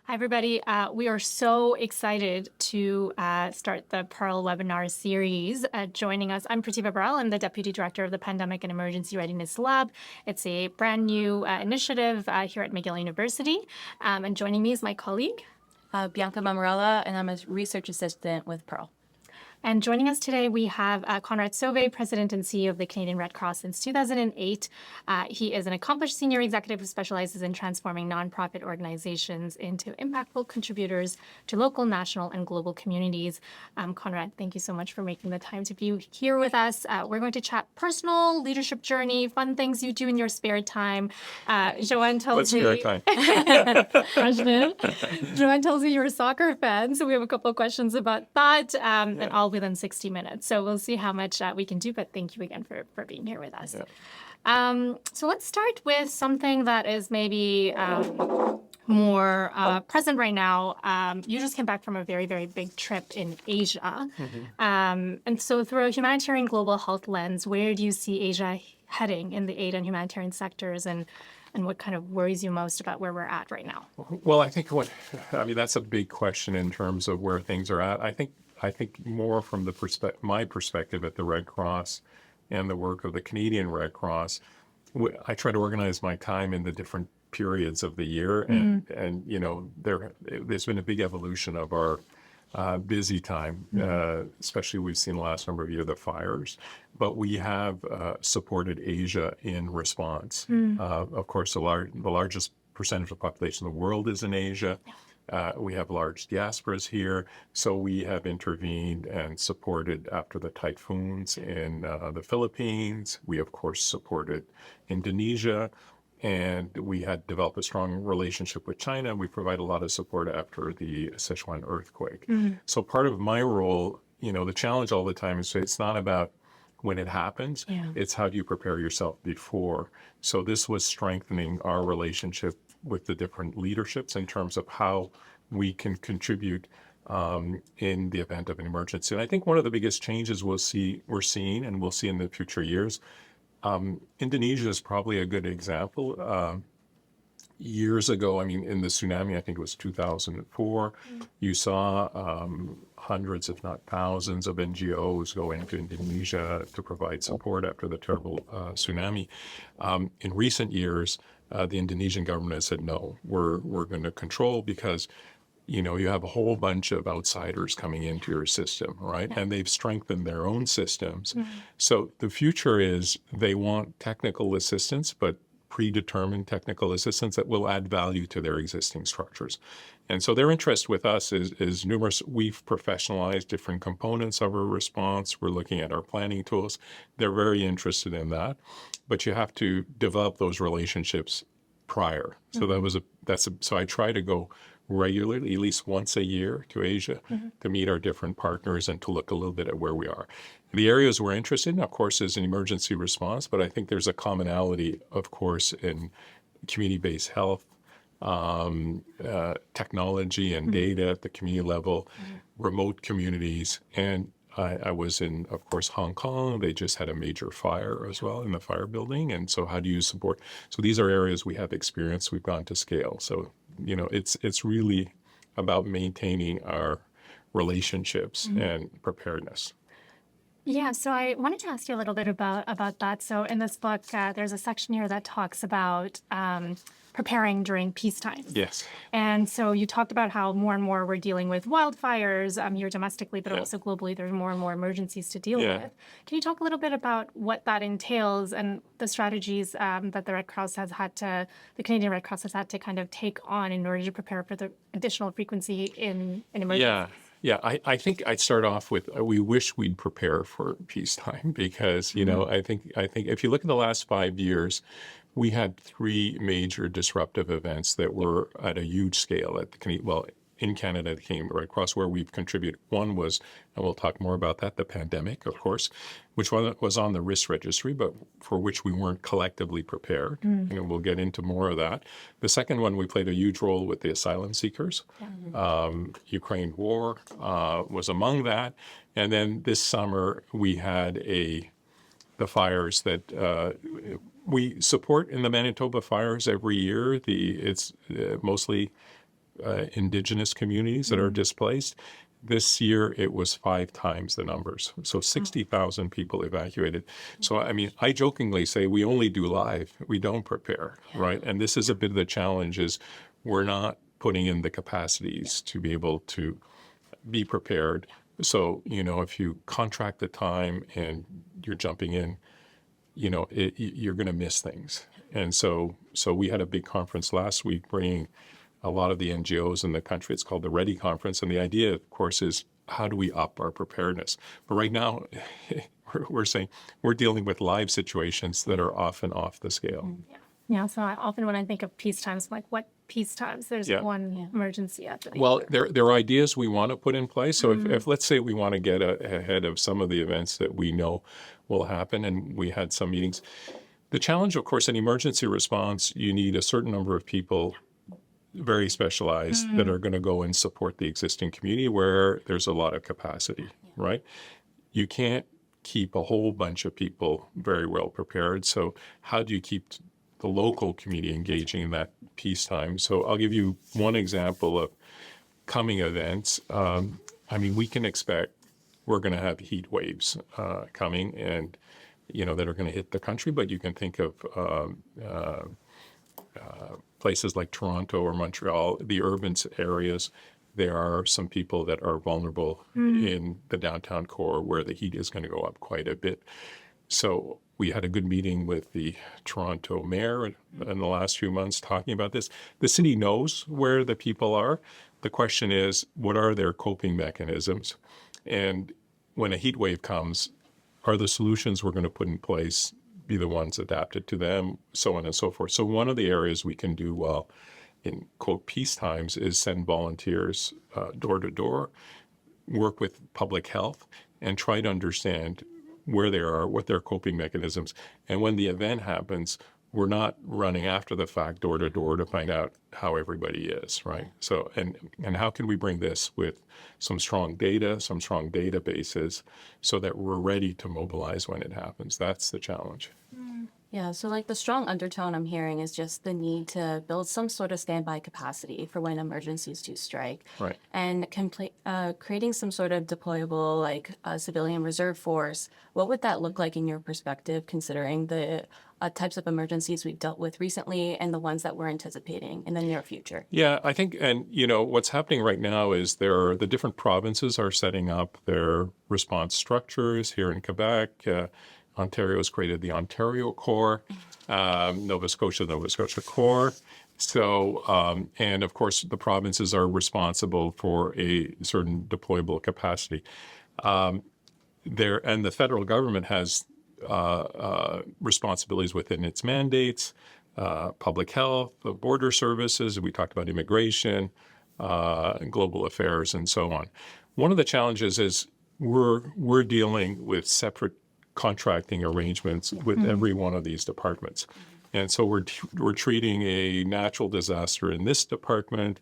Hi, everybody. We are so excited to start the Pearl webinar series. Joining us, I'm Prativa Baral. I'm the Deputy Director of the Pandemic and Emergency Readiness Lab. It's a brand new initiative here at McGill University. And joining me is my colleague, Bianca Mamorella, and I'm a research assistant with Pearl. And joining us today, we have Conrad Sauvé, President and CEO of the Canadian Red Cross since 2008. He is an accomplished senior executive who specializes in transforming nonprofit organizations into impactful contributors to local, national, and global communities. Conrad, thank you so much for making the time to be here with us. We're going to chat personal, leadership journey, fun things you do in your spare time. Joanne tells me... What's spare time? Joanne tells me you're a soccer fan, so we have a couple of questions about that, and all within 60 minutes. So we'll see how much we can do, but thank you again for being here with us. Yeah. So let's start with something that is maybe more present right now. You just came back from a very, very big trip in Asia. And so through a humanitarian global health lens, where do you see Asia heading in the aid and humanitarian sectors, and what kind of worries you most about where we're at right now? Well, I think that's a big question in terms of where things are at. I think more from my perspective at the Red Cross and the work of the Canadian Red Cross, I try to organize my time in the different periods of the year, and you know, there's been a big evolution of our busy time, especially we've seen the last number of years the fires, but we have supported Asia in response. Of course, the largest percentage of the population of the world is in Asia. We have large diasporas here, so we have intervened and supported after the typhoons in the Philippines. We, of course, supported Indonesia, and we had developed a strong relationship with China. We provide a lot of support after the Sichuan earthquake. So part of my role, you know, the challenge all the time is it's not about when it happens, it's how do you prepare yourself before. So this was strengthening our relationship with the different leaderships in terms of how we can contribute in the event of an emergency. And I think one of the biggest changes we're seeing and we'll see in the future years, Indonesia is probably a good example. Years ago, I mean, in the tsunami, I think it was 2004, you saw hundreds, if not thousands, of NGOs go into Indonesia to provide support after the terrible tsunami. In recent years, the Indonesian government has said, no, we're going to control because, you know, you have a whole bunch of outsiders coming into your system, right? And they've strengthened their own systems. So the future is they want technical assistance, but predetermined technical assistance that will add value to their existing structures. And so their interest with us is numerous. We've professionalized different components of our response. We're looking at our planning tools. They're very interested in that, but you have to develop those relationships prior. So so I try to go regularly, at least once a year, to Asia to meet our different partners and to look a little bit at where we are. The areas we're interested in, of course, is in emergency response, but I think there's a commonality, of course, in community-based health, technology and data at the community level, remote communities. And I was in, of course, Hong Kong. They just had a major fire as well in the fire building. And so how do you support? So these are areas we have experience. We've gone to scale. So, you know, it's really about maintaining our relationships and preparedness. Yeah, so I wanted to ask you a little bit about that. So in this book, there's a section here that talks about preparing during peacetime. Yes. And so you talked about how more and more we're dealing with wildfires here domestically, but also globally, there's more and more emergencies to deal with. Can you talk a little bit about what that entails and the strategies that the Canadian Red Cross has had to kind of take on in order to prepare for the additional frequency in emergencies? Yeah, I think I'd start off with we wish we'd prepare for peacetime because, you know, I think if you look at the last 5 years, we had 3 major disruptive events that were at a huge scale at the in Canada, the Canadian Red Cross, where we've contributed. One was, and we'll talk more about that, the pandemic, of course, which was on the risk registry, but for which we weren't collectively prepared. You know, we'll get into more of that. The second one, we played a huge role with the asylum seekers. Ukraine war was among that. And then this summer, we had the fires that we support in the Manitoba fires every year. It's mostly indigenous communities that are displaced. This year, it was 5 times the numbers. So 60,000 people evacuated. So, I mean, I jokingly say we only do live. We don't prepare, right? And this is a bit of the challenge is we're not putting in the capacities to be able to be prepared. So, if you contract the time and you're jumping in, you're going to miss things. And so we had a big conference last week bringing a lot of the NGOs in the country. It's called the Ready Conference. And the idea, of course, is how do we up our preparedness? But right now, we're saying we're dealing with live situations that are often off the scale. Yeah. So often when I think of peace times, I'm like, what peace times? There's one emergency after the Well, other. there are ideas we want to put in place. So if let's say we want to get ahead of some of the events that we know will happen, and we had some meetings. The challenge, of course, in emergency response, you need a certain number of people very specialized that are going to go and support the existing community where there's a lot of capacity, right? You can't keep a whole bunch of people very well prepared. So how do you keep the local community engaging in that peacetime? So I'll give you one example of coming events. I mean, we can expect we're going to have heat waves coming and, that are going to hit the country, but you can think of places like Toronto or Montreal, the urban areas. There are some people that are vulnerable in the downtown core where the heat is going to go up quite a bit. So we had a good meeting with the Toronto mayor in the last few months talking about this. The city knows where the people are. The question is, what are their coping mechanisms? And when a heat wave comes, are the solutions we're going to put in place be the ones adapted to them, so on and so forth. So one of the areas we can do well in, quote, peace times is send volunteers door to door, work with public health, and try to understand where they are, what their coping mechanisms. And when the event happens, we're not running after the fact door to door to find out how everybody is, right? So, and how can we bring this with some strong data, some strong databases so that we're ready to mobilize when it happens? That's the challenge. Yeah, so like the strong undertone I'm hearing is just the need to build some sort of standby capacity for when emergencies do strike. Right. And creating some sort of deployable like civilian reserve force. What would that look like in your perspective, considering the types of emergencies we've dealt with recently and the ones that we're anticipating in the near future? Yeah, I think, and what's happening right now is the different provinces are setting up their response structures here in Quebec. Ontario has created the Ontario Corps, Nova Scotia Corps. So, and of course, the provinces are responsible for a certain deployable capacity. And the federal government has responsibilities within its mandates, public health, the border services. We talked about immigration, global affairs, and so on. One of the challenges is we're dealing with separate contracting arrangements with every one of these departments. And so we're treating a natural disaster in this department,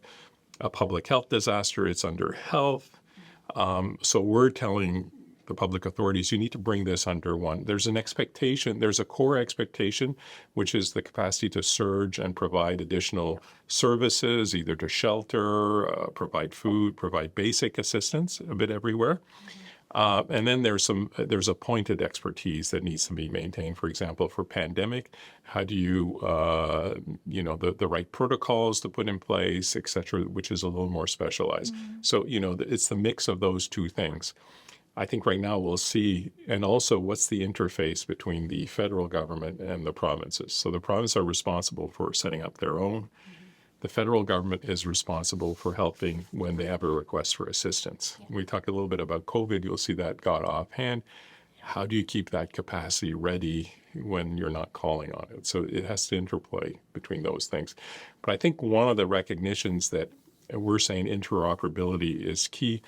a public health disaster, it's under health. So we're telling the public authorities, you need to bring this under one. There's an expectation, there's a core expectation, which is the capacity to surge and provide additional services, either to shelter, provide food, provide basic assistance a bit everywhere. And then there's a pointed expertise that needs to be maintained. For example, for pandemic, how do you, the right protocols to put in place, et cetera, which is a little more specialized. So, it's the mix of those two things. I think right now we'll see, and also what's the interface between the federal government and the provinces. So the provinces are responsible for setting up their own. The federal government is responsible for helping when they have a request for assistance. When we talk a little bit about COVID, you'll see that got offhand. How do you keep that capacity ready when you're not calling on it? So it has to interplay between those things. But I think one of the recognitions that we're saying interoperability is key.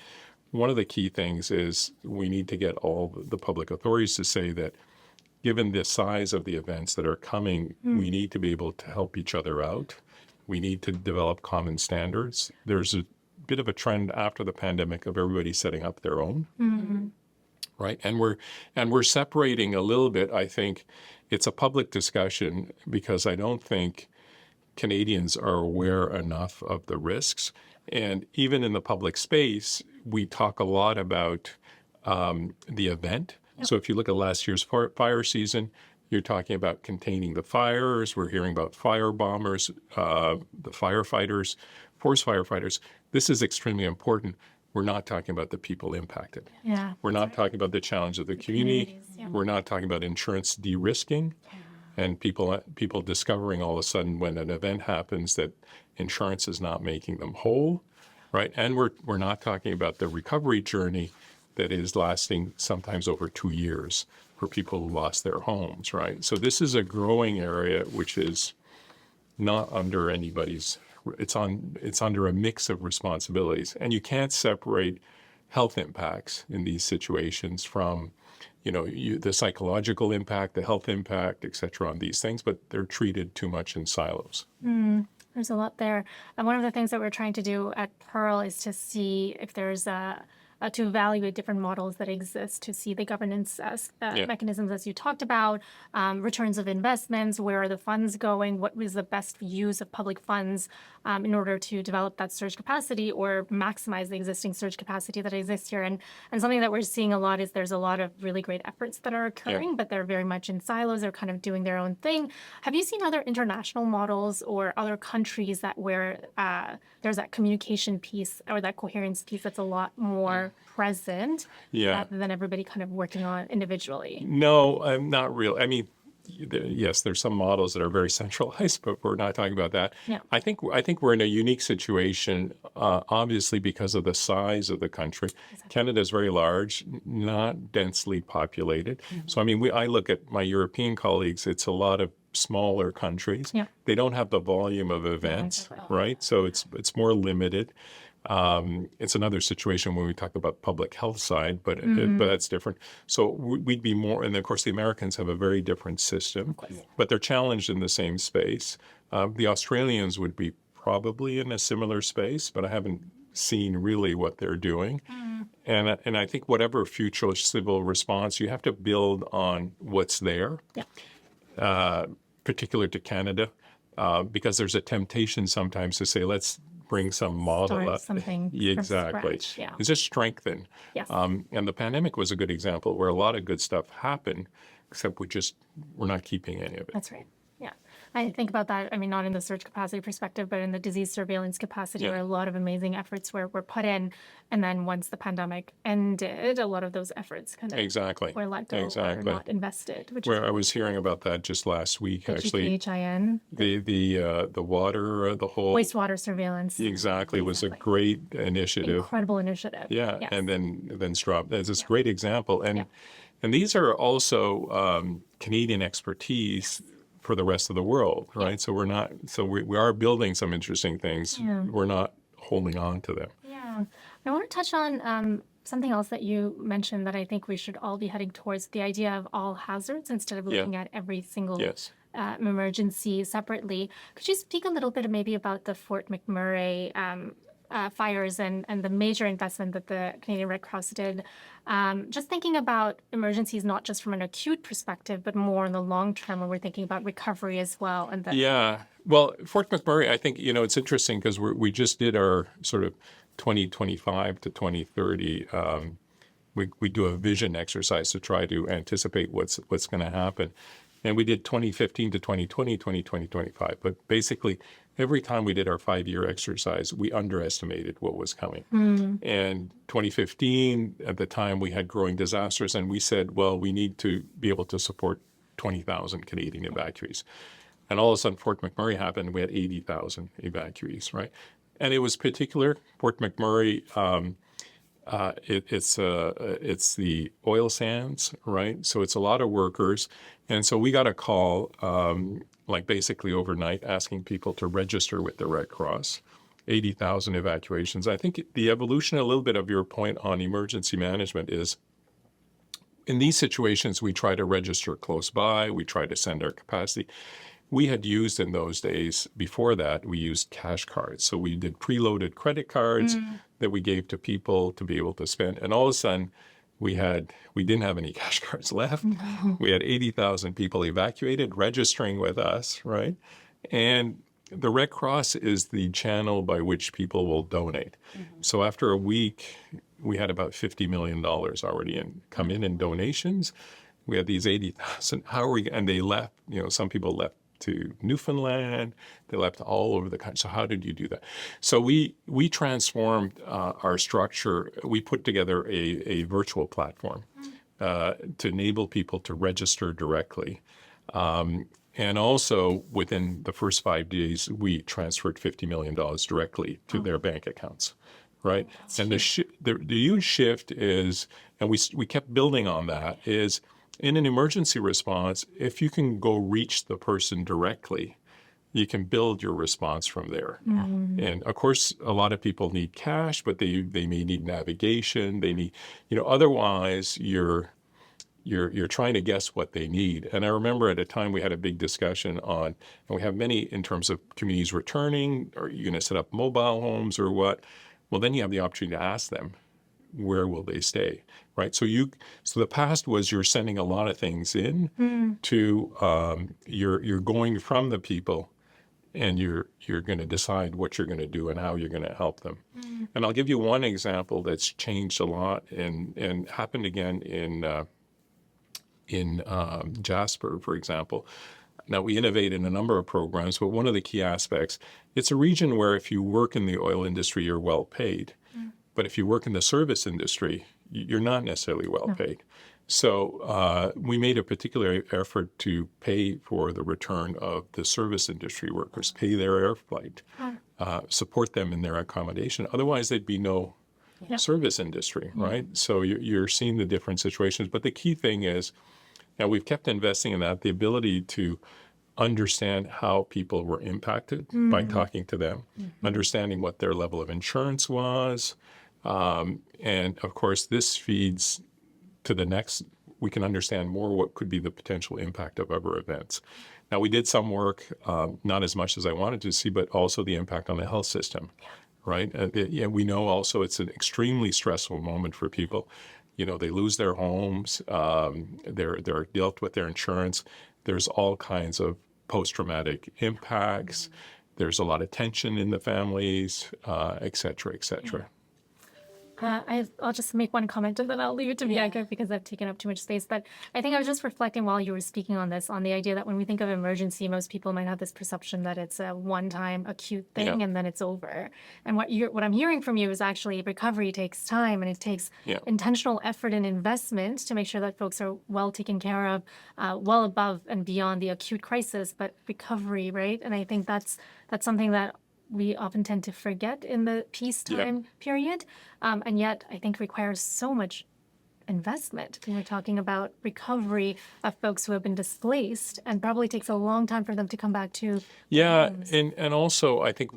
One of the key things is we need to get all the public authorities to say that given the size of the events that are coming, we need to be able to help each other out. We need to develop common standards. There's a bit of a trend after the pandemic of everybody setting up their own, right? And we're separating a little bit. I think it's a public discussion because I don't think Canadians are aware enough of the risks. And even in the public space, we talk a lot about the event. So if you look at last year's fire season, you're talking about containing the fires. We're hearing about fire bombers, the firefighters, forest firefighters. This is extremely important. We're not talking about the people impacted. Yeah. We're not talking about the challenge of the community. communities, yeah. We're not talking about insurance de-risking and people discovering all of a sudden when an event happens that insurance is not making them whole, right? And we're not talking about the recovery journey that is lasting sometimes over 2 years for people who lost their homes, right? So this is a growing area which is not under anybody's, it's under a mix of responsibilities. And you can't separate health impacts in these situations from, the psychological impact, the health impact, et cetera, on these things, but they're treated too much in silos. There's a lot there. And one of the things that we're trying to do at Pearl is to see if there's to evaluate different models that exist, to see the governance mechanisms as you talked about, returns of investments, where are the funds going, what was the best use of public funds in order to develop that surge capacity or maximize the existing surge capacity that exists here. And something that we're seeing a lot is there's a lot of really great efforts that are occurring, but they're very much in silos. They're kind of doing their own thing. Have you seen other international models or other countries that where there's that communication piece or that coherence piece that's a lot more present rather than everybody kind of working on individually? No, I'm not real. I mean, yes, there's some models that are very centralized, but we're not talking about that. Yeah. I think we're in a unique situation, obviously because of the size of the country. Exactly. Canada is very large, not densely populated. So I mean, I look at my European colleagues. It's a lot of smaller countries. Yeah. They don't have the volume of events, right? So it's more limited. It's another situation when we talk about public health side, but that's different. So we'd be more, and of course the Americans have a very different system, but they're challenged in the same space. The Australians would be probably in a similar space, but I haven't seen really what they're doing. And I think whatever future civil response, you have to build on what's there, particular to Canada, because there's a temptation sometimes to say, let's bring some model up. Something exactly. From scratch. It's just strengthen. Yes. And the pandemic was a good example where a lot of good stuff happened, except we're not keeping any of it. That's right. Yeah. I think about that, I mean, not in the surge capacity perspective, but in the disease surveillance capacity, where a lot of amazing efforts were put in. And then once the pandemic ended, a lot of those efforts kind of were let go or not invested. Where I was hearing about that just last week, actually. HIN. The water, the whole... Wastewater surveillance. Exactly. Was a great initiative. Incredible initiative. Yeah. Yes. And then dropped. It's this great example. And these are also Canadian expertise for the rest of the world, right? So we are building some interesting things. We're not holding on to them. Yeah. I want to touch on something else that you mentioned that I think we should all be heading towards, the idea of all hazards instead of looking at every single emergency separately. Could you speak a little bit maybe about the Fort McMurray fires and the major investment that the Canadian Red Cross did? Just thinking about emergencies, not just from an acute perspective, but more in the long term when we're thinking about recovery as well. And well, Fort McMurray, I think, it's interesting because we just did our sort of 2025 to 2030. We do a vision exercise to try to anticipate what's going to happen. And we did 2015 to 2020, 2020, 2025. But basically, every time we did our 5-year exercise, we underestimated what was coming. And 2015, at the time, we had growing disasters, and we said, well, we need to be able to support 20,000 Canadian evacuees. And all of a sudden, Fort McMurray happened, and we had 80,000 evacuees, right? And it was particular. Fort McMurray, it's the oil sands, right? So it's a lot of workers. And so we got a call, basically overnight, asking people to register with the Red Cross. 80,000 evacuations. I think the evolution, a little bit of your point on emergency management is, in these situations, we try to register close by. We try to send our capacity. We had used in those days, before that, we used cash cards. So we did preloaded credit cards that we gave to people to be able to spend. And all of a sudden, we didn't have any cash cards left. We had 80,000 people evacuated, registering with us, right? And the Red Cross is the channel by which people will donate. So after a week, we had about $50 million already come in donations. We had these 80,000. How are we? And they left. Some people left to Newfoundland. They left all over the country. So how did you do that? So we transformed our structure. We put together a virtual platform to enable people to register directly. And also, within the first 5 days, we transferred $50 million directly to their bank accounts, right? And the huge shift is, and we kept building on that, is in an emergency response, if you can go reach the person directly, you can build your response from there. And of course, a lot of people need cash, but they may need navigation. They need, otherwise you're trying to guess what they need. And I remember at a time we had a big discussion on, and we have many in terms of communities returning, are you going to set up mobile homes or what? Well, then you have the opportunity to ask them, where will they stay, right? So the past was you're sending a lot of things in to, you're going from the people, and you're going to decide what you're going to do and how you're going to help them. And I'll give you one example that's changed a lot and happened again in Jasper, for example. Now, we innovate in a number of programs, but one of the key aspects, it's a region where if you work in the oil industry, you're well paid. But if you work in the service industry, you're not necessarily well paid. So we made a particular effort to pay for the return of the service industry workers, pay their air flight, support them in their accommodation. Otherwise, there'd be no service industry, right? So you're seeing the different situations. But the key thing is, now we've kept investing in that, the ability to understand how people were impacted by talking to them, understanding what their level of insurance was. And of course, this feeds to the next, we can understand more what could be the potential impact of other events. Now, we did some work, not as much as I wanted to see, but also the impact on the health system, right? We know also it's an extremely stressful moment for people. They lose their homes, they're dealt with their insurance. There's all kinds of post-traumatic impacts. There's a lot of tension in the families, et cetera, et cetera. I'll just make one comment and then I'll leave it to Bianca because I've taken up too much space. But I think I was just reflecting while you were speaking on this, on the idea that when we think of emergency, most people might have this perception that it's a one-time acute thing and then it's over. And what I'm hearing from you is actually recovery takes time and it takes intentional effort and investment to make sure that folks are well taken care of, well above and beyond the acute crisis, but recovery, right? And I think that's something that we often tend to forget in the peacetime period, and yet I think requires so much investment. When we're talking about recovery of folks who have been displaced, and probably takes a long time for them to come back to homes. And also I think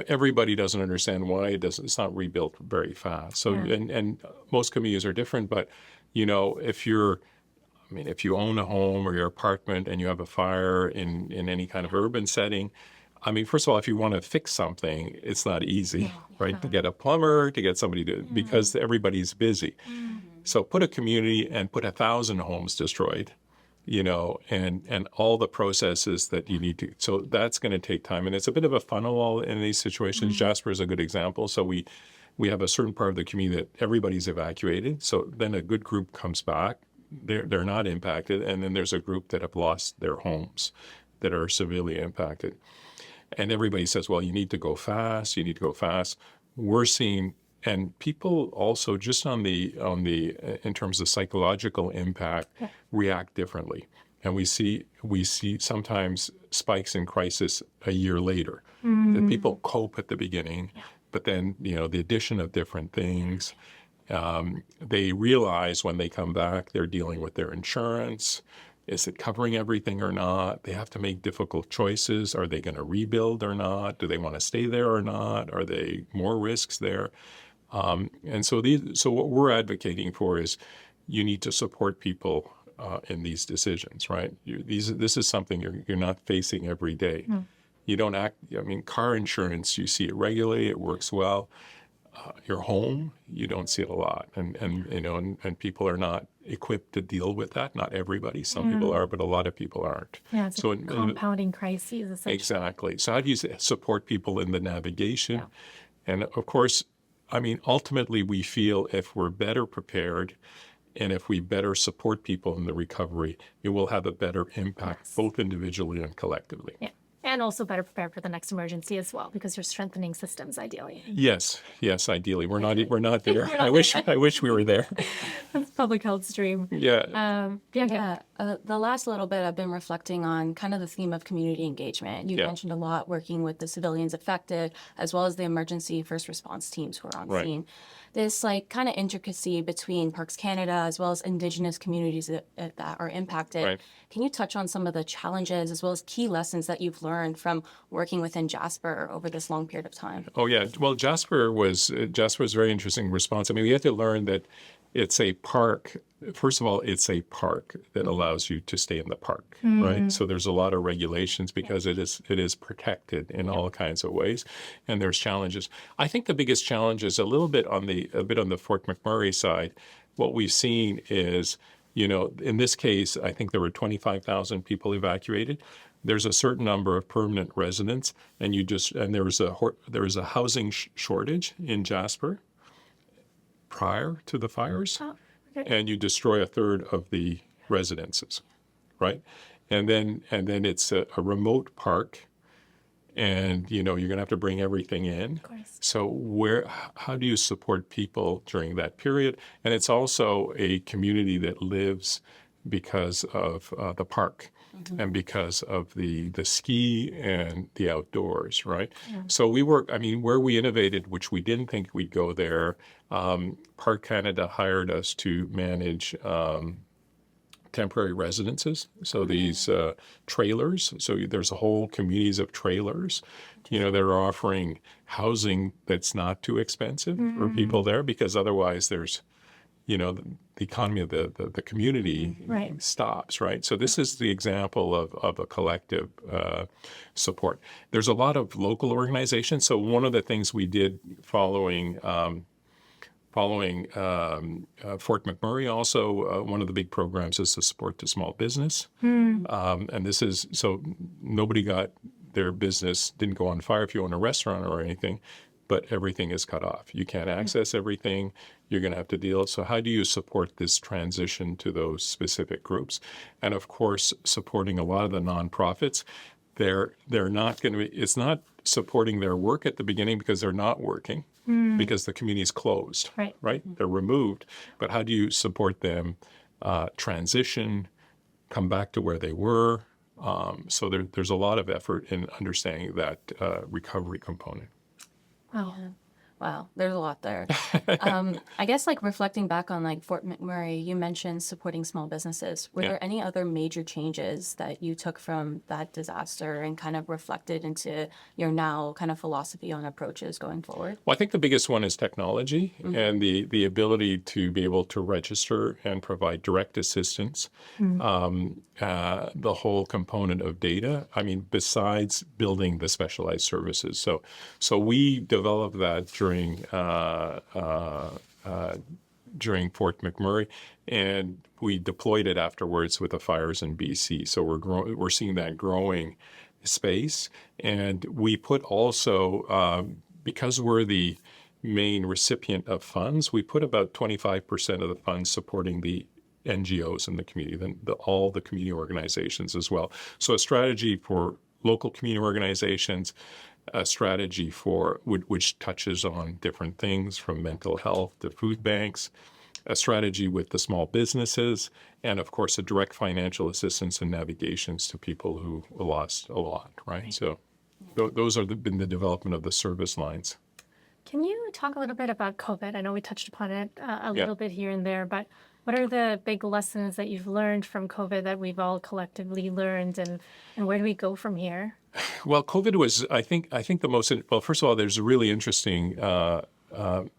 everybody doesn't understand why it's not rebuilt very fast. So and most communities are different, but if you own a home or your apartment and you have a fire in any kind of urban setting, first of all, if you want to fix something, it's not easy, right? To get a plumber, to get somebody to, because everybody's busy. So put a community and put 1,000 homes destroyed, and all the processes that you need to. So that's going to take time. And it's a bit of a funnel in these situations. Jasper is a good example. So we have a certain part of the community that everybody's evacuated. So then a good group comes back. They're not impacted. And then there's a group that have lost their homes that are severely impacted. And everybody says, well, you need to go fast. We're seeing, and people also just on the in terms of psychological impact, react differently. And we see sometimes spikes in crisis a year later. That people cope at the beginning, but then the addition of different things, they realize when they come back they're dealing with their insurance. Is it covering everything or not? They have to make difficult choices. Are they going to rebuild or not? Do they want to stay there or not? Are there more risks there? And so what we're advocating for is you need to support people in these decisions, right? This is something you're not facing every day. You don't act. Car insurance, you see it regularly. It works well. Your home, you don't see it a lot, and people are not equipped to deal with that. Not everybody. Some people are, but a lot of people aren't. Yeah, it's So a compounding crises, essentially. exactly. So how do you support people in the navigation? And of course, I mean, ultimately, we feel if we're better prepared and if we better support people in the recovery, it will have a better impact, both individually and collectively. Yeah. And also better prepared for the next emergency as well, because you're strengthening systems ideally. Yes, ideally. We're not there. I wish we were there. That's public health's dream. Yeah. Bianca. The last little bit, I've been reflecting on kind of the theme of community engagement. You mentioned a lot working with the civilians affected, as well as the emergency first response teams who are on scene. This like kind of intricacy between Parks Canada as well as Indigenous communities that are impacted. Right. Can you touch on some of the challenges as well as key lessons that you've learned from working within Jasper over this long period of time? Oh yeah. Well, Jasper was a very interesting response. I mean, we had to learn that it's a park. First of all, it's a park that allows you to stay in the park, right? So there's a lot of regulations because it is protected in all kinds of ways, and there's challenges. I think the biggest challenge is a bit on the Fort McMurray side. What we've seen is, in this case, I think there were 25,000 people evacuated. There's a certain number of permanent residents, and there was a housing shortage in Jasper prior to the fires, and you destroy a third of the residences, right? And then it's a remote park, and you're going to have to bring everything in. Of course. So how do you support people during that period? And it's also a community that lives because of the park. And because of the ski and the outdoors, right? Yeah. So where we innovated, which we didn't think we'd go there, Park Canada hired us to manage temporary residences. So these trailers, so there's a whole communities of trailers, they're offering housing that's not too expensive for people there, because otherwise there's, the economy of the community stops, right? So this is the example of a collective support. There's a lot of local organizations. So one of the things we did following Fort McMurray, also one of the big programs is to support the small business. And this is, so nobody got their business, didn't go on fire if you own a restaurant or anything, but everything is cut off. You can't access everything. You're going to have to deal. So how do you support this transition to those specific groups? And of course, supporting a lot of the nonprofits. They're not going to be, it's not supporting their work at the beginning because they're not working, because the community is closed, right? They're removed. But how do you support them transition, come back to where they were? So there's a lot of effort in understanding that recovery component. Wow, there's a lot there. I guess reflecting back on Fort McMurray, you mentioned supporting small businesses. Were there any other major changes that you took from that disaster and kind of reflected into your now kind of philosophy on approaches going forward? Well, I think the biggest one is technology and the ability to be able to register and provide direct assistance. The whole component of data. I mean, besides building the specialized services. So we developed that during Fort McMurray, and we deployed it afterwards with the fires in BC. So we're seeing that growing space, and we put also because we're the main recipient of funds, we put about 25% of the funds supporting the NGOs in the community, then all the community organizations as well. So a strategy for local community organizations, a strategy for which touches on different things from mental health to food banks, a strategy with the small businesses, and of course a direct financial assistance and navigations to people who lost a lot, right? So those are been the development of the service lines. Can you talk a little bit about COVID? I know we touched upon it a little bit here and there, but what are the big lessons that you've learned from COVID that we've all collectively learned, and where do we go from here? Well, COVID was, I think the most, well, first of all, there's a really interesting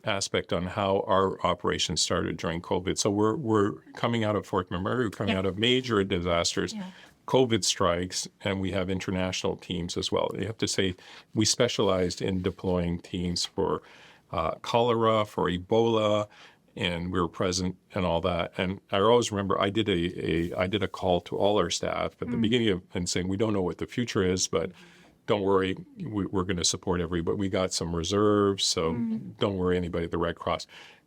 aspect on how our operation started during COVID. So we're coming out of Fort McMurray, we're coming out of major disasters. COVID strikes, and we have international teams as well. You have to say we specialized in deploying teams for cholera, for Ebola, and we were present and all that. And I always remember I did a call to all our staff at the beginning of and saying, we don't know what the future is, but don't worry, we're going to support everybody. We got some reserves, so don't worry, anybody at the Red Cross.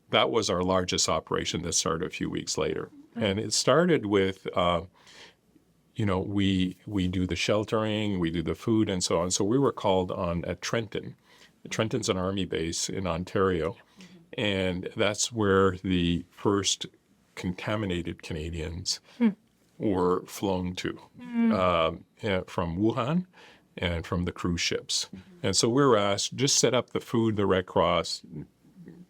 That was our largest operation that started a few weeks later. And it started with, we do the sheltering, we do the food and so on. So we were called on at Trenton. Trenton's an army base in Ontario. And that's where the first contaminated Canadians were flown to from Wuhan and from the cruise ships. And so we were asked, just set up the food, the Red Cross,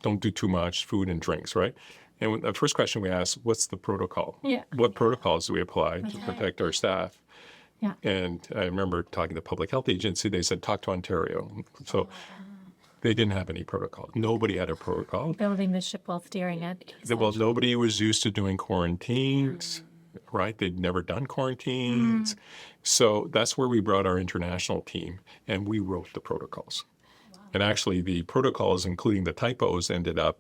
don't do too much, food and drinks, right? And the first question we asked, what's the protocol? Yeah. What protocols do we apply to protect our staff? Yeah. And I remember talking to the Public Health Agency, they said, talk to Ontario. So they didn't have any protocol. Nobody had a protocol. Building the ship while steering it. Well, nobody was used to doing quarantines, right? They'd never done quarantines. So that's where we brought our international team, and we wrote the protocols. And actually, the protocols, including the typos, ended up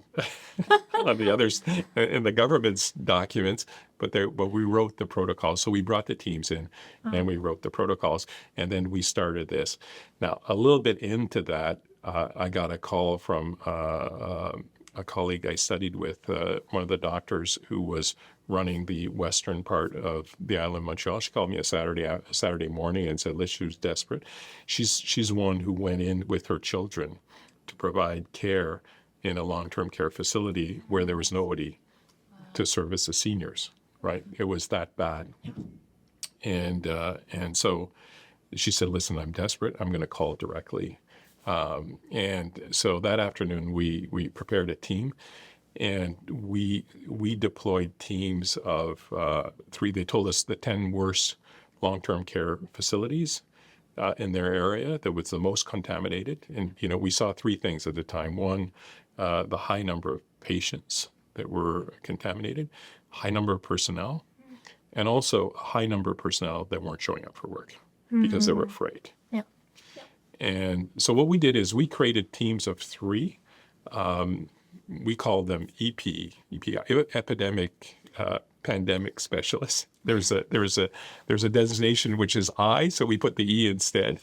on the others in the government's documents. But we wrote the protocols. So we brought the teams in, and we wrote the protocols. And then we started this. Now, a little bit into that, I got a call from a colleague I studied with, one of the doctors who was running the western part of the island of Montreal. She called me a Saturday morning and said, Liz, she was desperate. She's one who went in with her children to provide care in a long-term care facility where there was nobody to service the seniors, right? It was that bad. And so she said, listen, I'm desperate. I'm going to call directly. And so that afternoon, we prepared a team, and we deployed teams of 3. They told us the 10 worst long-term care facilities in their area that was the most contaminated. And, we saw 3 things at the time. One, the high number of patients that were contaminated, high number of personnel, and also a high number of personnel that weren't showing up for work because they were afraid. Yeah. And so what we did is we created teams of 3. We called them EPI, epidemic pandemic specialists. There's a designation which is I, so we put the E instead.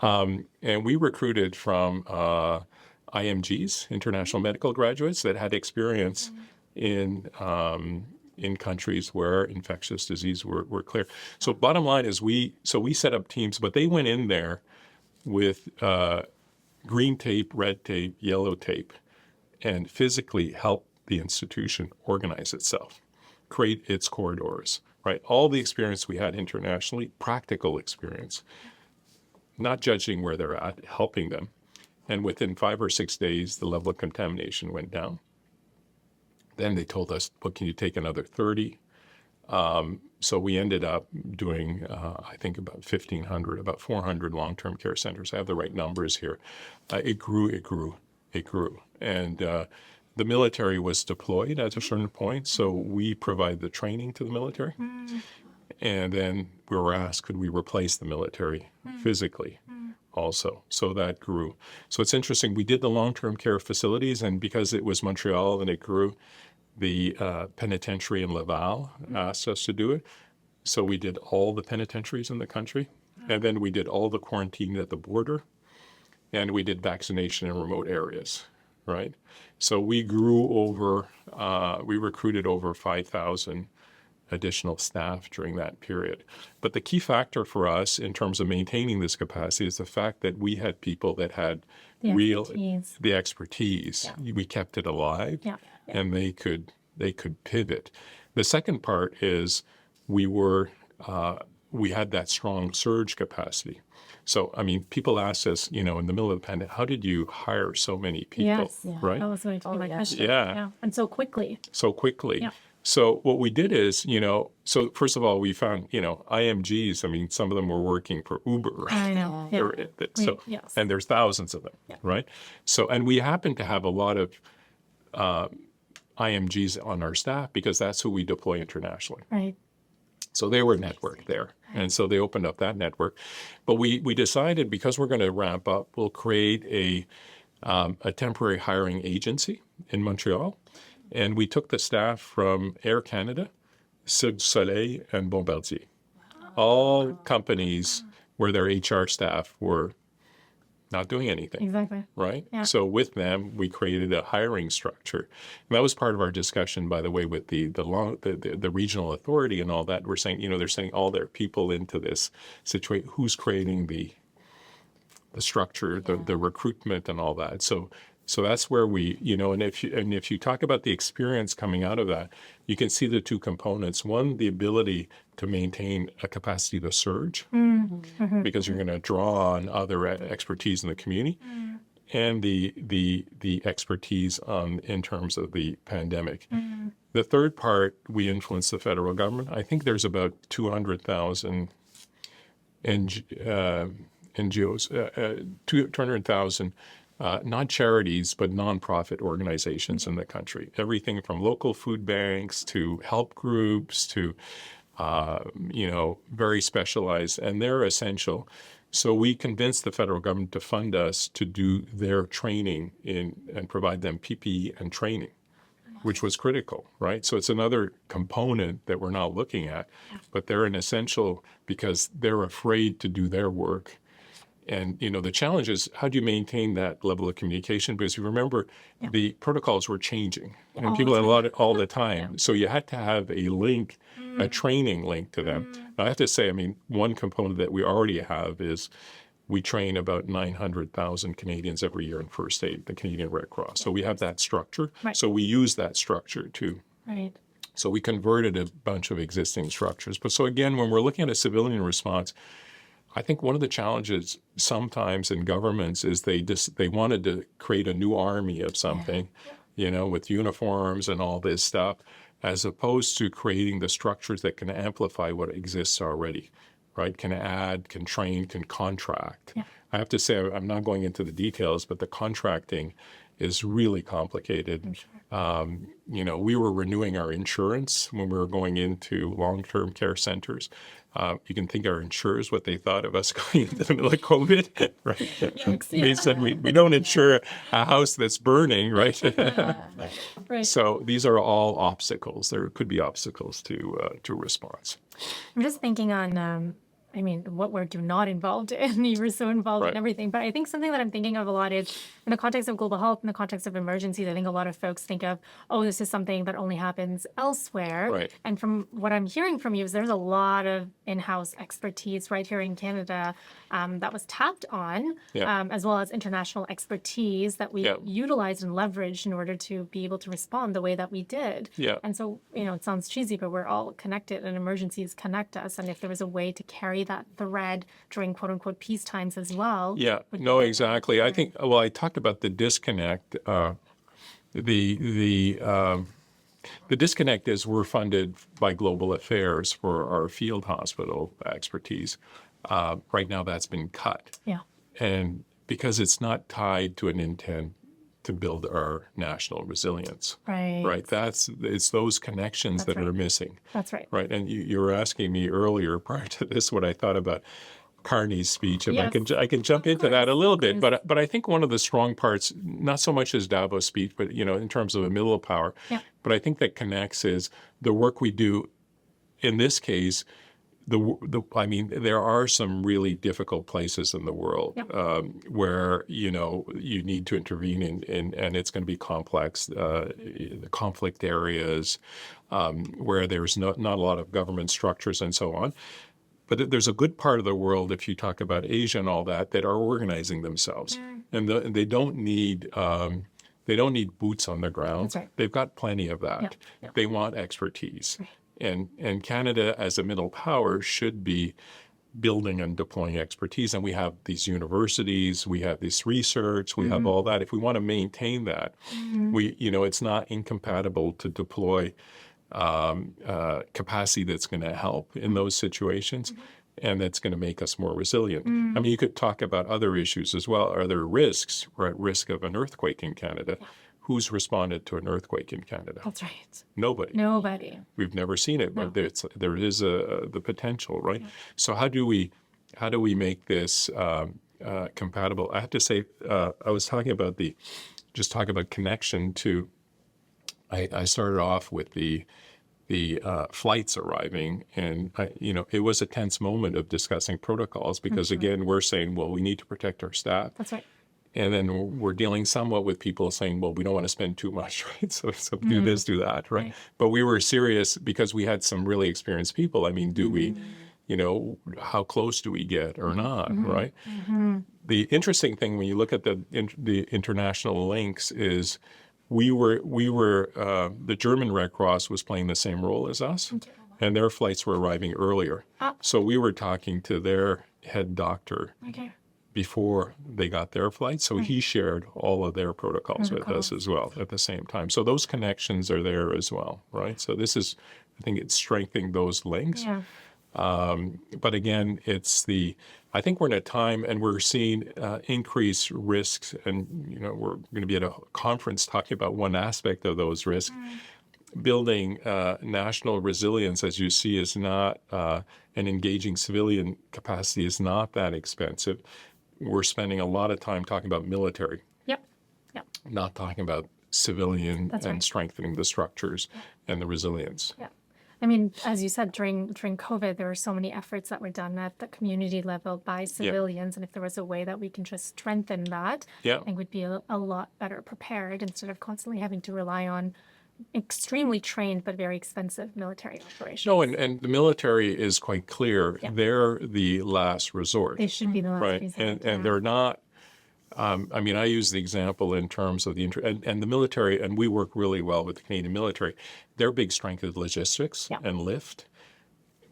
And we recruited from IMGs, international medical graduates that had experience in countries where infectious disease were clear. So bottom line is we set up teams, but they went in there with green tape, red tape, yellow tape, and physically help the institution organize itself, create its corridors, right? All the experience we had internationally, practical experience, not judging where they're at, helping them. And within 5 or 6 days, the level of contamination went down. Then they told us, well, can you take another 30? So we ended up doing, I think, about 1,500, about 400 long-term care centers. I have the right numbers here. It grew. And the military was deployed at a certain point, so we provide the training to the military. And then we were asked, could we replace the military physically also? So that grew. So it's interesting. We did the long-term care facilities, and because it was Montreal and it grew, the penitentiary in Laval asked us to do it. So we did all the penitentiaries in the country, and then we did all the quarantine at the border, and we did vaccination in remote areas, right? So we grew we recruited over 5,000 additional staff during that period. But the key factor for us in terms of maintaining this capacity is the fact that we had people that had the expertise. Yeah. We kept it alive, and they could pivot. The second part is we had that strong surge capacity. So, I mean, people ask us, in the middle of the pandemic, how did you hire so many people? Yes, right? That was going to be my question. Yeah. And so quickly. Yeah. So what we did is, so first of all, we found, IMGs, I mean, some of them were working for Uber. Right? I know. Yeah. And there's thousands of them, right? So, and we happen to have a lot of IMGs on our staff because that's who we deploy internationally. Right. So they were networked there. And so they opened up that network. But we decided because we're going to ramp up, we'll create a temporary hiring agency in Montreal. And we took the staff from Air Canada, Cirque du Soleil, and Bombardier. All companies where their HR staff were not doing anything. Exactly. Right? Yeah. So with them, we created a hiring structure. And that was part of our discussion, by the way, with the regional authority and all that. We're saying, they're sending all their people into this situation. Who's creating the structure, the recruitment and all that. So that's where we, and if you talk about the experience coming out of that, you can see the two components. One, the ability to maintain a capacity to surge, because you're going to draw on other expertise in the community, and the expertise in terms of the pandemic. The third part, we influence the federal government. I think there's about 200,000 NGOs, 200,000 not charities, but nonprofit organizations in the country. Everything from local food banks to help groups to, very specialized, and they're essential. So we convinced the federal government to fund us to do their training and provide them PPE and training, which was critical, right? So it's another component that we're now looking at, but they're an essential because they're afraid to do their work. And, the challenge is how do you maintain that level of communication? Because you remember the protocols were changing and people had all the time. So you had to have a link, a training link to them. I have to say, one component that we already have is we train about 900,000 Canadians every year in first aid, the Canadian Red Cross. So we have that structure. Right. So we use that structure too. Right. So we converted a bunch of existing structures. But so again, when we're looking at a civilian response, I think one of the challenges sometimes in governments is they wanted to create a new army of something, with uniforms and all this stuff, as opposed to creating the structures that can amplify what exists already, right? Can add, can train, can contract. Yeah. I have to say, I'm not going into the details, but the contracting is really complicated. Sure. We were renewing our insurance when we were going into long-term care centers. You can think our insurers, what they thought of us going into the middle of COVID, right? They said, we don't insure a house that's burning, right? Right. So these are all obstacles. There could be obstacles to response. I'm just thinking on, what we're not involved in. You were so involved Right. in everything. But I think something that I'm thinking of a lot is in the context of global health, in the context of emergencies, I think a lot of folks think of, this is something that only happens elsewhere. Right. And from what I'm hearing from you is there's a lot of in-house expertise right here in Canada that was tapped on, as well as international expertise that we utilized and leveraged in order to be able to respond the way that we did. Yeah. And so, it sounds cheesy, but we're all connected and emergencies connect us. And if there was a way to carry that thread during quote unquote peace times as well. Yeah, no, exactly. I think, I talked about the disconnect. The disconnect is we're funded by Global Affairs for our field hospital expertise. Right now that's been cut. Yeah. And because it's not tied to an intent to build our national resilience. Right. Right. It's those connections that are missing. That's right. Right. And you were asking me earlier prior to this what I thought about Carney's speech. If I can jump into that a little bit. But I think one of the strong parts, not so much his Davos speech, but in terms of a middle of power, but I think that connects is the work we do in this case. There are some really difficult places in the world where, you need to intervene and it's going to be complex. The conflict areas where there's not a lot of government structures and so on. But there's a good part of the world, if you talk about Asia and all that are organizing themselves. And they don't need boots on the ground. That's right. They've got plenty of that. They want expertise. Right. And Canada, as a middle power, should be building and deploying expertise. And we have these universities, we have this research, we have all that. If we want to maintain that, it's not incompatible to deploy capacity that's going to help in those situations and that's going to make us more resilient. You could talk about other issues as well. Are there risks? We're at risk of an earthquake in Canada. Who's responded to an earthquake in Canada? That's right. Nobody. We've never seen it, but there is the potential, right? So how do we make this compatible? I have to say, I was talking about connection to I started off with the flights arriving, and it was a tense moment of discussing protocols because again, we're saying, well, we need to protect our staff. That's right. And then we're dealing somewhat with people saying, well, we don't want to spend too much, right? So do this, do that, right? But we were serious because we had some really experienced people. I mean, do we, how close do we get or not, right? The interesting thing when you look at the international links is the German Red Cross was playing the same role as us, and their flights were arriving earlier. So we were talking to their head doctor before they got their flight. So he shared all of their protocols with us as well at the same time. So those connections are there as well, right? So this is, I think it's strengthening those links. Yeah. But again, I think we're in a time and we're seeing increased risks, and we're going to be at a conference talking about one aspect of those risks. Building national resilience, as you see, is not, and engaging civilian capacity is not that expensive. We're spending a lot of time talking about military, not talking about civilian strengthening the structures and the resilience. Yeah. I mean, as you said, during COVID, there were so many efforts that were done at the community level by civilians. And if there was a way that we can just strengthen that, I think we'd be a lot better prepared instead of constantly having to rely on extremely trained but very expensive military operations. No, and the military is quite clear. They're the last resort. They should be the last right? resort. And they're not. I mean, I use the example in terms of and the military, and we work really well with the Canadian military. Their big strength is logistics and lift.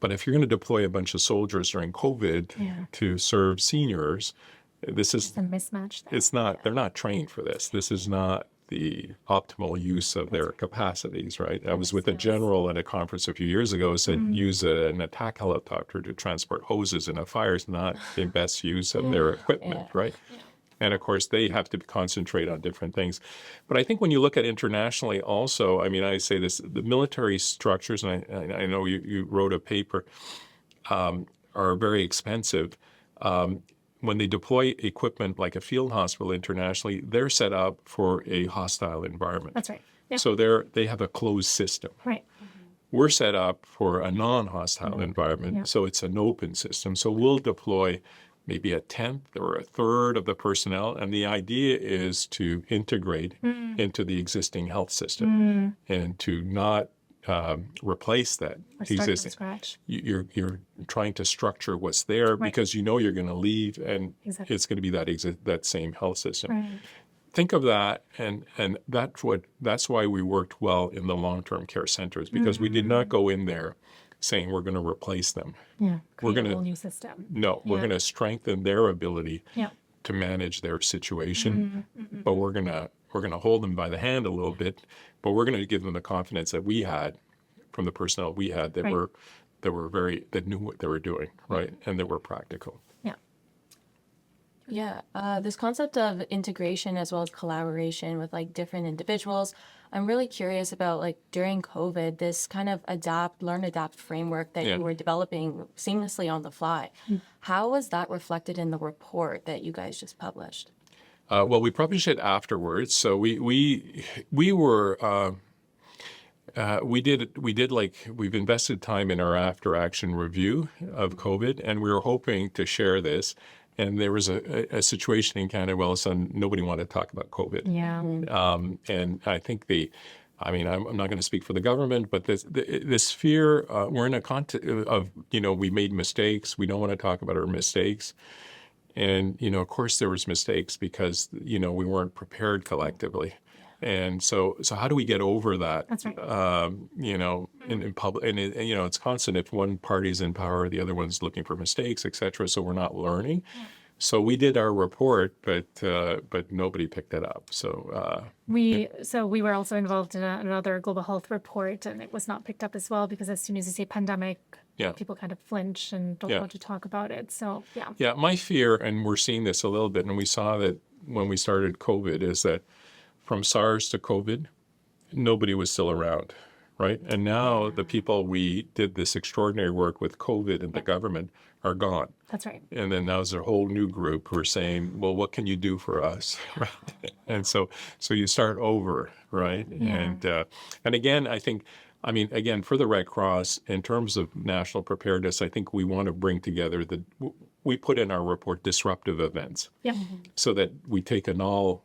But if you're going to deploy a bunch of soldiers during COVID to serve seniors, this is a mismatch there. It's not. They're not trained for this. This is not the optimal use of their capacities, right? I was with a general at a conference a few years ago who said use an attack helicopter to transport hoses in a fire is not the best use of their equipment, right? And of course, they have to concentrate on different things. But I think when you look at internationally also, I mean, I say this, the military structures, and I know you wrote a paper, are very expensive. When they deploy equipment like a field hospital internationally, they're set up for a hostile environment. That's right. Yeah. So they have a closed system. Right. We're set up for a non-hostile environment, so it's an open system. So we'll deploy maybe a tenth or a third of the personnel, and the idea is to integrate into the existing health system and to not replace that existing. From scratch. You're trying to structure what's there because you're going to leave, and it's going to be that same health system. Right. Think of that, and that's why we worked well in the long-term care centers, because we did not go in there saying we're going to replace them. Yeah. We're going a to whole new system. No, we're going to strengthen their ability to manage their situation, but we're going to hold them by the hand a little bit, but we're going to give them the confidence that we had from the personnel we had that that knew what they were doing, right, and that were practical. Yeah, this concept of integration as well as collaboration with like different individuals, I'm really curious about like during COVID, this kind of learn, adapt framework that you were developing seamlessly on the fly. How was that reflected in the report that you guys just published? Well, we published it afterwards, so we've invested time in our after action review of COVID, and we were hoping to share this. And there was a situation in Canada where all of a sudden nobody wanted to talk about COVID. Yeah. And I think I'm not going to speak for the government, but this fear, we're in a context of, we made mistakes. We don't want to talk about our mistakes. And, of course there was mistakes because, we weren't prepared collectively. And so how do we get over that? That's right. In public, and it's constant. If one party's in power, the other one's looking for mistakes, et cetera. So we're not learning. So we did our report, but nobody picked it up. So we were also involved in another global health report, and it was not picked up as well because as soon as you say pandemic, people kind of flinch and don't want to talk about it. So yeah, my fear, and we're seeing this a little bit, and we saw that when we started COVID, is that from SARS to COVID, nobody was still around, right? And now the people we did this extraordinary work with COVID and the government are gone. That's right. And then now there's a whole new group who are saying, well, what can you do for us? Right? And so you start over, right? Yeah. And again, again, for the Red Cross, in terms of national preparedness, I think we want to bring together we put in our report disruptive events Yep. so that we take an all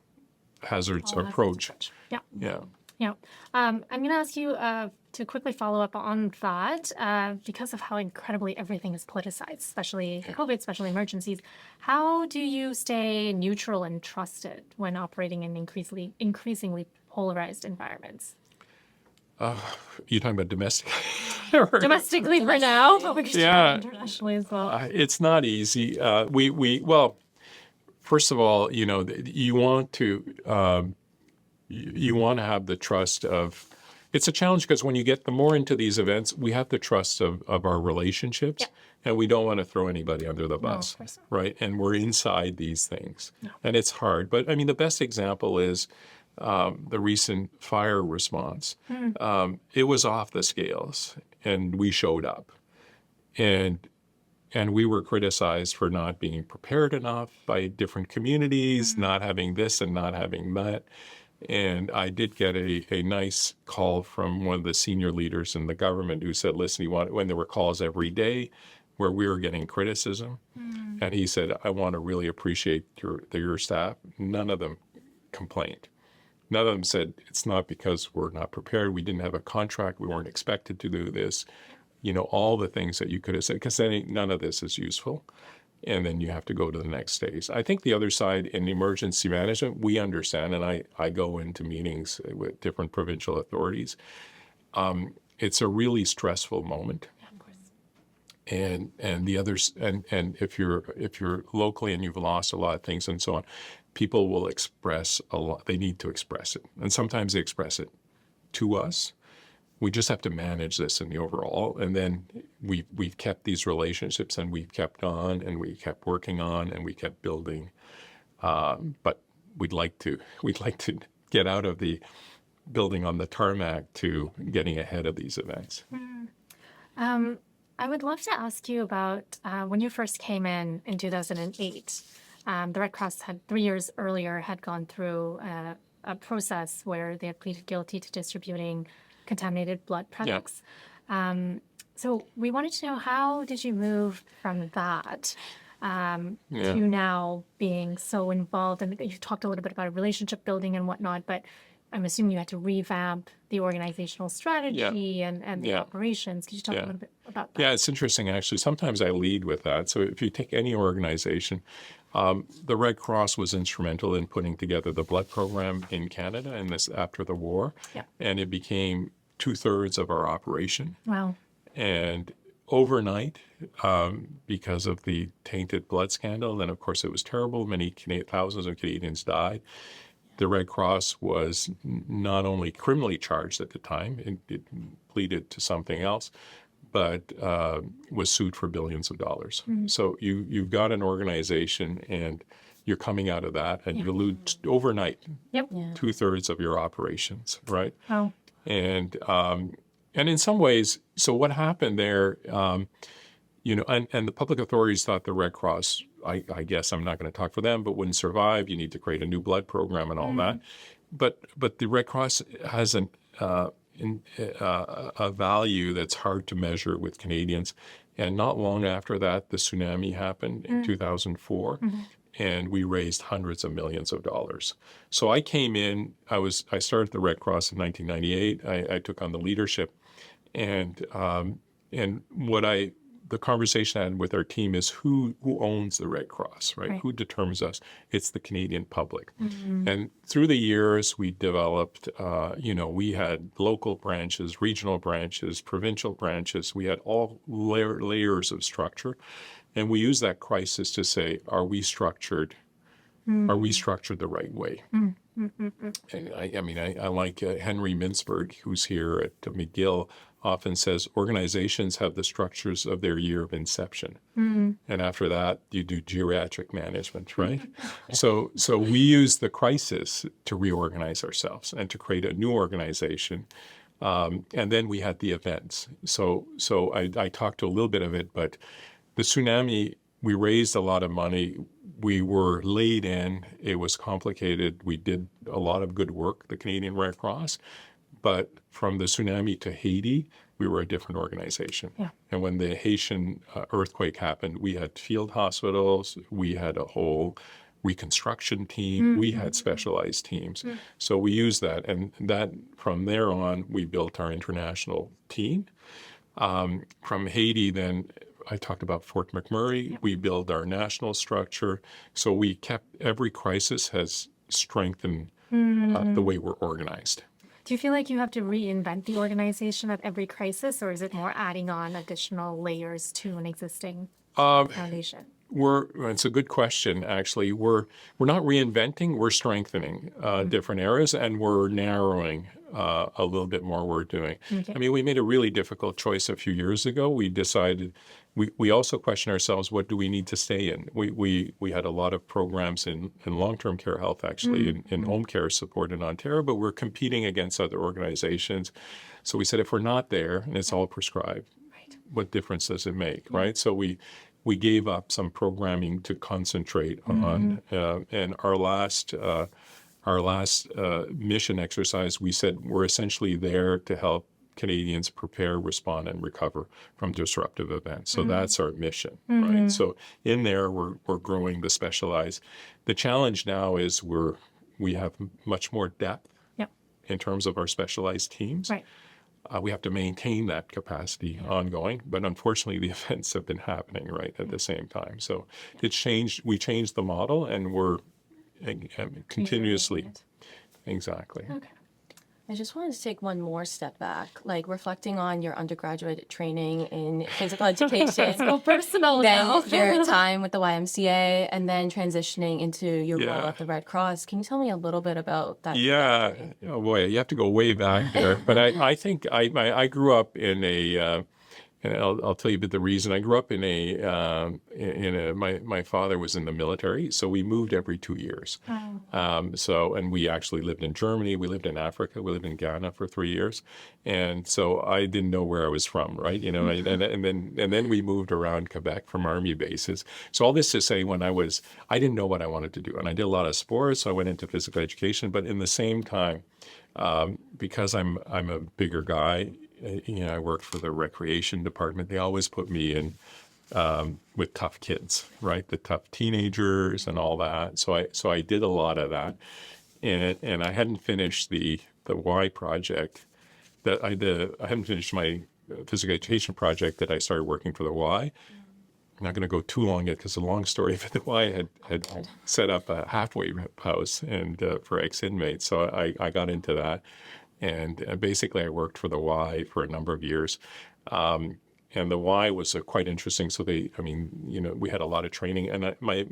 hazards approach. Yeah. Yeah. Yeah. I'm going to ask you to quickly follow up on that because of how incredibly everything is politicized, especially COVID, especially emergencies. How do you stay neutral and trusted when operating in increasingly polarized environments? You're talking about domestic? Domestically for now, but we could Yeah. talk internationally as well. It's not easy. Well, first of all, you want to have the trust of. It's a challenge because when you get the more into these events, we have the trust of our relationships, and we don't want to throw anybody under the bus, of course right? And we're inside these things, and it's hard. But I mean, the best example is the recent fire response. It was off the scales, and we showed up, and we were criticized for not being prepared enough by different communities, not having this and not having that. And I did get a nice call from one of the senior leaders in the government who said, listen, when there were calls every day where we were getting criticism, and he said, I want to really appreciate your staff. None of them complained. None of them said, it's not because we're not prepared. We didn't have a contract. We weren't expected to do this. All the things that you could have said, because then none of this is useful. And then you have to go to the next stage. I think the other side in emergency management, we understand, and I go into meetings with different provincial authorities. It's a really stressful moment. Yeah, of course. And the others, and if you're locally and you've lost a lot of things and so on, people will express a lot. They need to express it, and sometimes they express it to us. We just have to manage this in the overall, and then we've kept these relationships, and we've kept on, and we kept working on, and we kept building. But we'd like to get out of the building on the tarmac to getting ahead of these events. I would love to ask you about when you first came in 2008. The Red Cross had 3 years earlier had gone through a process where they had pleaded guilty to distributing contaminated blood products. So we wanted to know, how did you move from that to now being so involved? And you talked a little bit about relationship building and whatnot, but I'm assuming you had to revamp the organizational strategy and the operations. Could you talk a little bit about that? Yeah, it's interesting, actually. Sometimes I lead with that. So if you take any organization, the Red Cross was instrumental in putting together the blood program in Canada and this after the war. And it became 2/3 of our operation. Wow. And overnight, because of the tainted blood scandal, and of course it was terrible, thousands of Canadians died. The Red Cross was not only criminally charged at the time, it pleaded to something else, but was sued for billions of dollars. So you've got an organization, and you're coming out of that, and you lose overnight 2/3 of your operations, right? Oh. And in some ways, so what happened there, and the public authorities thought the Red Cross, I guess I'm not going to talk for them, but wouldn't survive. You need to create a new blood program and all that. But the Red Cross has a value that's hard to measure with Canadians. And not long after that, the tsunami happened in 2004. And we raised hundreds of millions of dollars. So I came in, I started the Red Cross in 1998. I took on the leadership. And the conversation I had with our team is who owns the Red Cross, right? Who determines us? It's the Canadian public. And through the years, we developed, we had local branches, regional branches, provincial branches. We had all layers of structure. And we use that crisis to say, are we structured? Are we structured the right way? And I like Henry Mintzberg, who's here at McGill, often says organizations have the structures of their year of inception. And after that, you do geriatric management, right? So we use the crisis to reorganize ourselves and to create a new organization And then we had the events. So I talked to a little bit of it, but the tsunami, we raised a lot of money. We were laid in. It was complicated. We did a lot of good work, the Canadian Red Cross. But from the tsunami to Haiti, we were a different organization. Yeah. And when the Haitian earthquake happened, we had field hospitals. We had a whole reconstruction team. We had specialized teams. So we used that. And that from there on, we built our international team. From Haiti, then I talked about Fort McMurray. We built our national structure. So we kept, every crisis has strengthened the way we're organized. Do you feel like you have to reinvent the organization at every crisis, or is it more adding on additional layers to an existing foundation? It's a good question, actually. We're not reinventing, we're strengthening different areas, and we're narrowing a little bit more we're doing. Okay. I mean, we made a really difficult choice a few years ago. We decided, we also questioned ourselves, what do we need to stay in? We had a lot of programs in long-term care health, actually, in home care support in Ontario, but we're competing against other organizations. So we said, if we're not there, and it's all prescribed, what difference does it make, right? So we gave up some programming to concentrate on. And our last mission exercise, we said we're essentially there to help Canadians prepare, respond, and recover from disruptive events. So that's our mission, right? So in there, we're growing the specialized. The challenge now is we have much more depth in terms of our specialized teams. Right. We have to maintain that capacity ongoing, but unfortunately, the events have been happening right at the same time. So it's changed. We changed the model, and we're continuously. Exactly. Okay. I just wanted to take one more step back, like reflecting on your undergraduate training in physical education. So personal now. Then your time with the YMCA, and then transitioning into your role at the Red Cross. Can you tell me a little bit about that? Yeah. Oh boy, you have to go way back there. But I think I grew up in a, and I'll tell you a bit the reason. I grew up in my father was in the military, so we moved every 2 years. And we actually lived in Germany, we lived in Africa, we lived in Ghana for 3 years. And so I didn't know where I was from, right? You know, and then we moved around Quebec from army bases. So all this to say, I didn't know what I wanted to do. And I did a lot of sports, so I went into physical education, but in the same time, because I'm a bigger guy, I worked for the recreation department. They always put me in with tough kids, right? The tough teenagers and all that. So I did a lot of that, and I hadn't finished the Y project that I did. I hadn't finished my physical education project that I started working for the Y. I'm not going to go too long yet because the long story, but the Y had set up a halfway house and for ex-inmates. So I got into that. And basically, I worked for the Y for a number of years. And the Y was quite interesting. So we had a lot of training. And my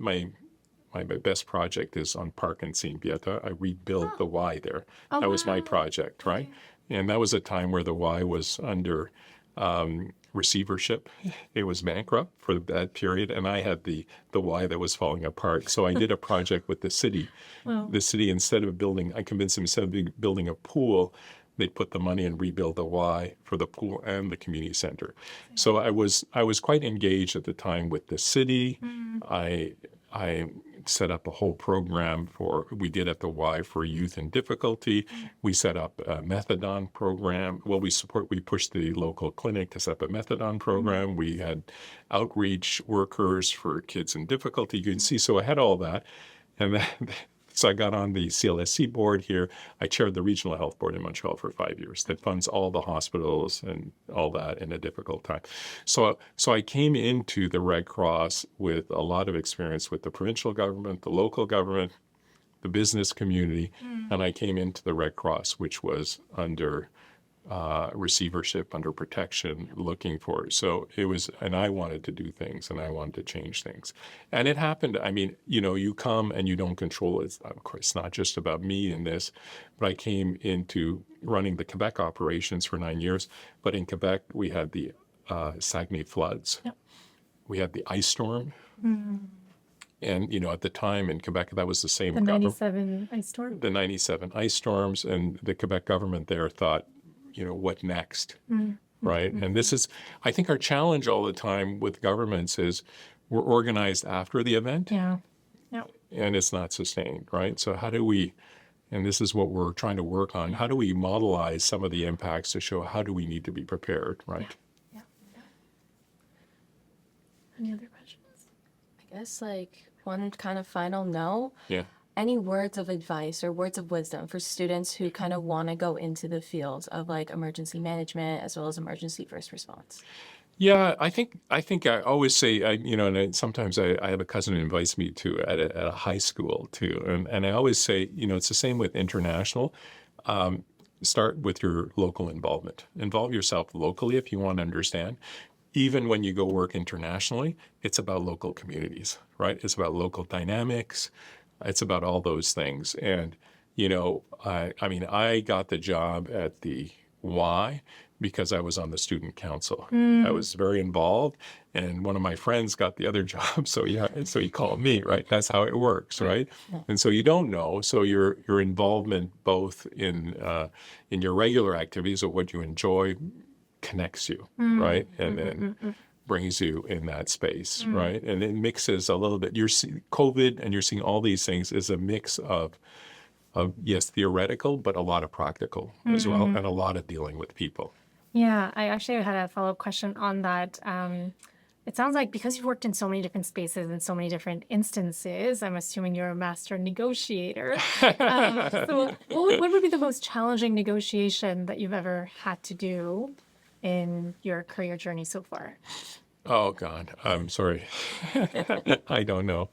best project is on Park and St. Beata. I rebuilt the Y there. That was my project, right? And that was a time where the Y was under receivership. It was bankrupt for that period, and I had the Y that was falling apart. So I did a project with the city. Wow. The city, I convinced them instead of building a pool, they'd put the money and rebuild the Y for the pool and the community center. So I was quite engaged at the time with the city. I set up a whole program we did at the Y for youth in difficulty. We set up a methadone program. Well, we pushed the local clinic to set up a methadone program. We had outreach workers for kids in difficulty. You can see, so I had all that. And then, so I got on the CLSC board here. I chaired the regional health board in Montreal for 5 years that funds all the hospitals and all that in a difficult time. So I came into the Red Cross with a lot of experience with the provincial government, the local government, the business community, and I came into the Red Cross, which was under receivership, under protection, looking for. So it was, and I wanted to do things and I wanted to change things. And it happened. I mean, you come and you don't control it. Of course, it's not just about me in this, but I came into running the Quebec operations for 9 years. But in Quebec, we had the Saguenay floods. Yep. We had the ice storm. And, at the time in Quebec, that was the same. The 97 ice storm? The 97 ice storms. And the Quebec government there thought, what next, right? And this is, I think our challenge all the time with governments is we're organized after the event Yeah. Yeah. and it's not sustained, right? So how do we, and this is what we're trying to work on, how do we modelize some of the impacts to show how do we need to be prepared, right? Yeah. Any other questions? I guess like one kind of final note. Yeah. Any words of advice or words of wisdom for students who kind of want to go into the field of like emergency management as well as emergency first response? Yeah, I think I always say, sometimes I have a cousin who invites me to at a high school too, and I always say, it's the same with international. Start with your local involvement. Involve yourself locally if you want to understand. Even when you go work internationally, it's about local communities, right? It's about local dynamics. It's about all those things. And, I got the job at the Y because I was on the student council. I was very involved, and one of my friends got the other job, so he called me, right? That's how it works, right? And so you don't know, so your involvement both in your regular activities or what you enjoy connects you, right? And then brings you in that space, right? And it mixes a little bit. You're seeing COVID, and you're seeing all these things is a mix of yes, theoretical, but a lot of practical as well, and a lot of dealing with people. Yeah, I actually had a follow-up question on that. It sounds like because you've worked in so many different spaces and so many different instances, I'm assuming you're a master negotiator. So what would be the most challenging negotiation that you've ever had to do in your career journey so far? Oh God, I'm sorry. I don't know.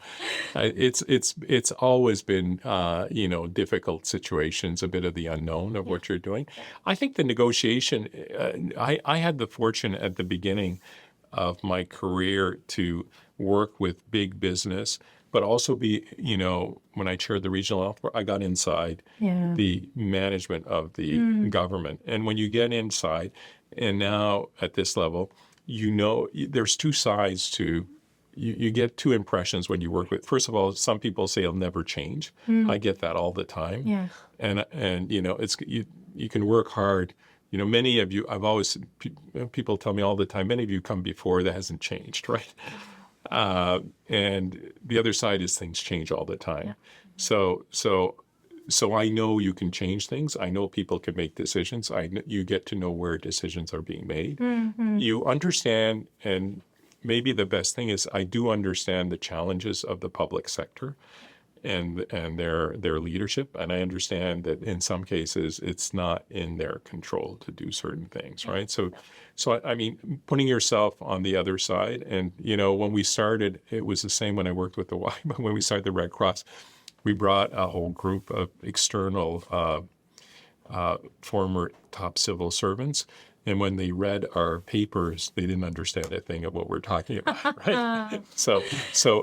It's always been difficult situations, a bit of the unknown of what you're doing. I think the negotiation. I had the fortune at the beginning of my career to work with big business, but also be when I chaired the regional health board, I got inside the management of the government, and when you get inside, and now at this level. There's two sides to, you get two impressions when you work with, first of all, some people say it'll never change. I get that all the time. Yeah. And it's, you can work hard. Many of you, people tell me all the time, many of you come before that hasn't changed, right? And the other side is things change all the time. Yeah. So I know you can change things. I know people can make decisions. You get to know where decisions are being made. You understand, and maybe the best thing is I do understand the challenges of the public sector and their leadership. And I understand that in some cases it's not in their control to do certain things, right? So putting yourself on the other side. And, when we started, it was the same when I worked with the Y, but when we started the Red Cross, we brought a whole group of external former top civil servants. And when they read our papers, they didn't understand a thing of what we're talking about, right? So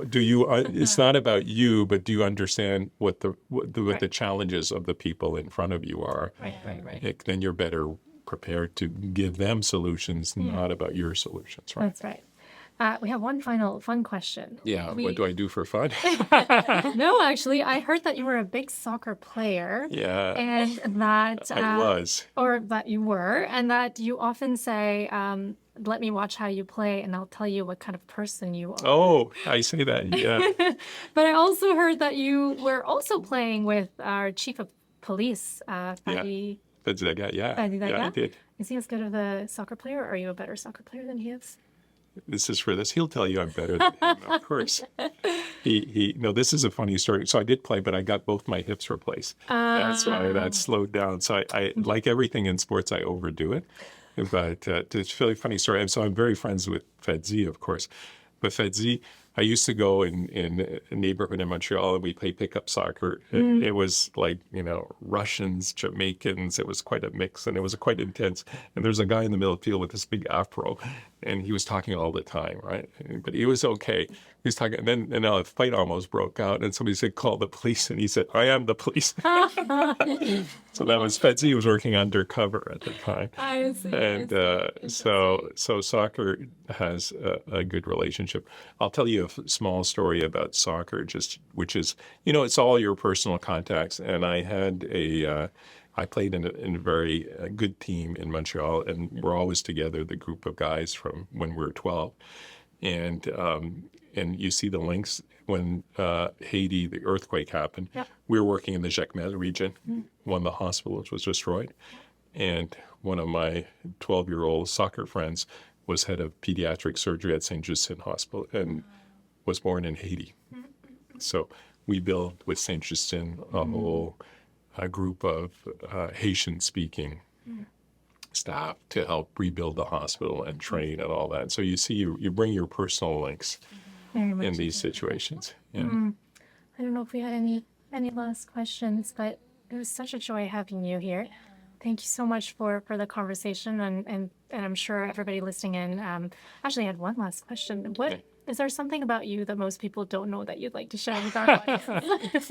do you? It's not about you, but do you understand what the challenges of the people in front of you are? Right. Then you're better prepared to give them solutions, not about your solutions, right? That's right. We have one final fun question. Yeah, what do I do for fun? No, actually, I heard that you were a big soccer player. Yeah. And that... I was. Or that you were, and that you often say, let me watch how you play, and I'll tell you what kind of person you are. Oh, I say that, yeah. But I also heard that you were also playing with our chief of police, Fadi. Fadi, yeah, I did. Is he as good of a soccer player, or are you a better soccer player than he is? This is for this. He'll tell you I'm better than him, of course. This is a funny story. So I did play, but I got both my hips replaced. That's why that slowed down. So I like everything in sports, I overdo it. But it's a really funny story. And so I'm very friends with Fedzi, of course. But Fedzi, I used to go in a neighborhood in Montreal, and we play pickup soccer. It was like, Russians, Jamaicans. It was quite a mix, and it was quite intense. And there's a guy in the middle of the field with this big afro, and he was talking all the time, right? But he was okay. He was talking, and then a fight almost broke out, and somebody said, call the police, and he said, I am the police. So that was Fedzi. He was working undercover at the time. I see. And so soccer has a good relationship. I'll tell you a small story about soccer, which is, it's all your personal contacts. And I had I played in a very good team in Montreal, and we're always together, the group of guys from when we were 12. And you see the links when Haiti, the earthquake happened. Yep. We were working in the Jacmel region. One of the hospitals was destroyed. And one of my 12-year-old soccer friends was head of pediatric surgery at St. Justin Hospital and was born in Haiti. So we built with St. Justin a whole group of Haitian-speaking staff to help rebuild the hospital and train and all that. So you see, you bring your personal links Very much in so. these situations. Yeah. I don't know if we had any last questions, but it was such a joy having you here. Thank you so much for the conversation, and I'm sure everybody listening in actually had one last question. What is there something about you that most people don't know that you'd like to share with our audience?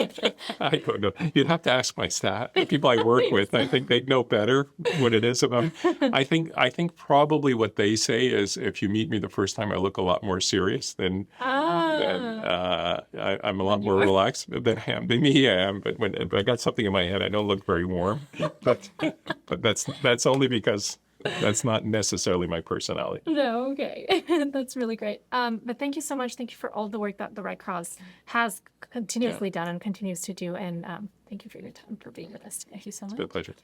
I don't know. You'd have to ask my staff, the people I work with. I think they'd know better what it is about. I think probably what they say is, if you meet me the first time, I look a lot more serious than I'm a lot more relaxed than I am. Maybe I am, but when if I got something in my head, I don't look very warm. But that's only because that's not necessarily my personality. No, okay. That's really great. But thank you so much. Thank you for all the work that the Red Cross has continuously done and continues to do. And thank you for your time, for being with us today. Thank you so much. It's been a pleasure.